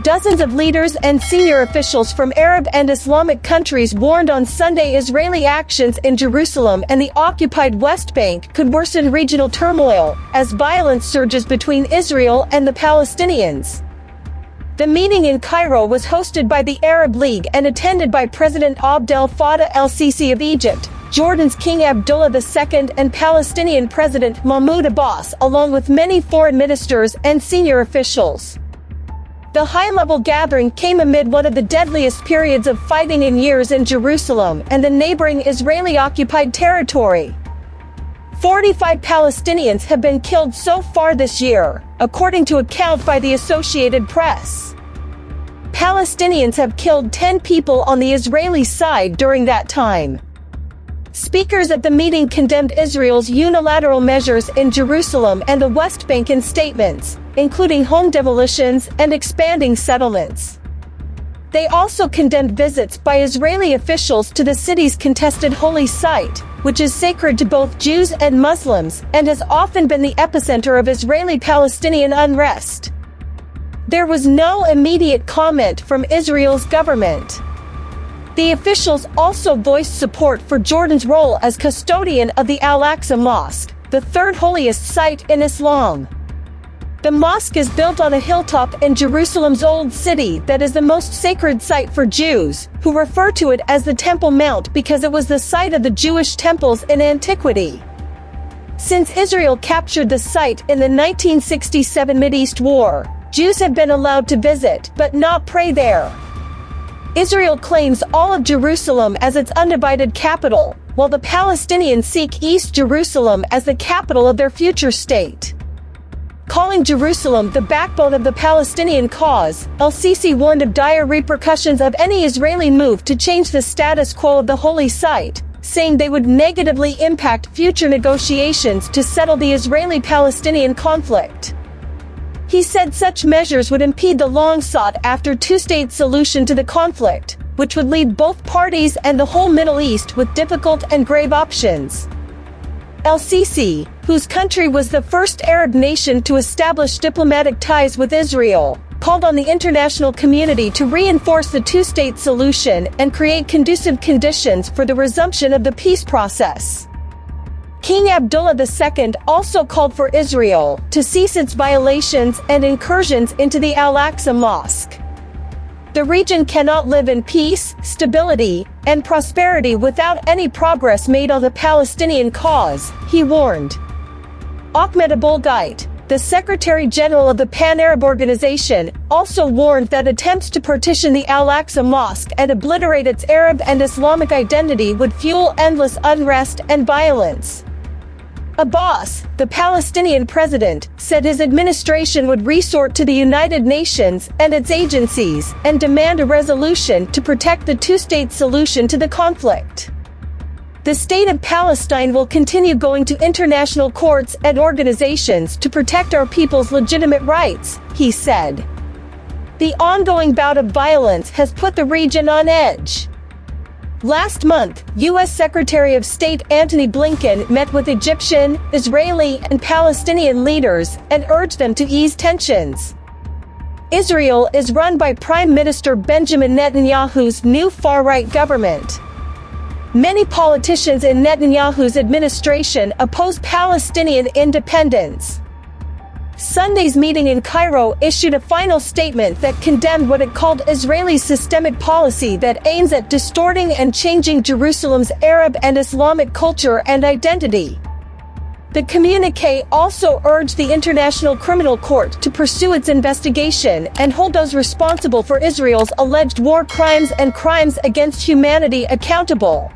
Dozens of leaders and senior officials from Arab and Islamic countries warned on Sunday Israeli actions in Jerusalem and the occupied West Bank could worsen regional turmoil as violence surges between Israel and the Palestinians. The meeting in Cairo was hosted by the Arab League and attended by President Abdel Fattah el-Sisi of Egypt, Jordan's King Abdullah II and Palestinian President Mahmoud Abbas, along with many foreign ministers and senior officials. The high-level gathering came amid one of the deadliest periods of fighting in years in Jerusalem and the neighboring Israeli-occupied territory. 45 Palestinians have been killed so far this year, according to account by the Associated Press. Palestinians have killed 10 people on the Israeli side during that time. Speakers at the meeting condemned Israel's unilateral measures in Jerusalem and the West Bank in statements, including home demolitions and expanding settlements. They also condemned visits by Israeli officials to the city's contested holy site, which is sacred to both Jews and Muslims, and has often been the epicenter of Israeli-Palestinian unrest. There was no immediate comment from Israel's government. The officials also voiced support for Jordan's role as custodian of the Al-Aqsa Mosque, the third holiest site in Islam. The mosque is built on a hilltop in Jerusalem's Old City that is the most sacred site for Jews, who refer to it as the Temple Mount because it was the site of the Jewish temples in antiquity. Since Israel captured the site in the 1967 Mideast War, Jews have been allowed to visit but not pray there. Israel claims all of Jerusalem as its undivided capital, while the Palestinians seek East Jerusalem as the capital of their future state. Calling Jerusalem the backbone of the Palestinian cause, el-Sisi warned of dire repercussions of any Israeli move to change the status quo of the holy site, saying they would negatively impact future negotiations to settle the Israeli-Palestinian conflict. He said such measures would impede the long-sought-after two-state solution to the conflict, which would leave both parties and the whole Middle East with difficult and grave options. El-Sisi, whose country was the first Arab nation to establish diplomatic ties with Israel, called on the international community to reinforce the two-state solution and create conducive conditions for the resumption of the peace process. King Abdullah II also called for Israel to cease its violations and incursions into the Al-Aqsa Mosque. The region cannot live in peace, stability, and prosperity without any progress made on the Palestinian cause, he warned. Ahmed Abulgait, the Secretary General of the Pan-Arab Organization, also warned that attempts to partition the Al-Aqsa Mosque and obliterate its Arab and Islamic identity would fuel endless unrest and violence. Abbas, the Palestinian president, said his administration would resort to the United Nations and its agencies and demand a resolution to protect the two-state solution to the conflict. The state of Palestine will continue going to international courts and organizations to protect our people's legitimate rights, he said. The ongoing bout of violence has put the region on edge. Last month, U.S. Secretary of State Antony Blinken met with Egyptian, Israeli, and Palestinian leaders and urged them to ease tensions. Israel is run by Prime Minister Benjamin Netanyahu's new far-right government. Many politicians in Netanyahu's administration oppose Palestinian independence. Sunday's meeting in Cairo issued a final statement that condemned what it called Israeli systemic policy that aims at distorting and changing Jerusalem's Arab and Islamic culture and identity. The communiqué also urged the International Criminal Court to pursue its investigation and hold those responsible for Israel's alleged war crimes and crimes against humanity accountable.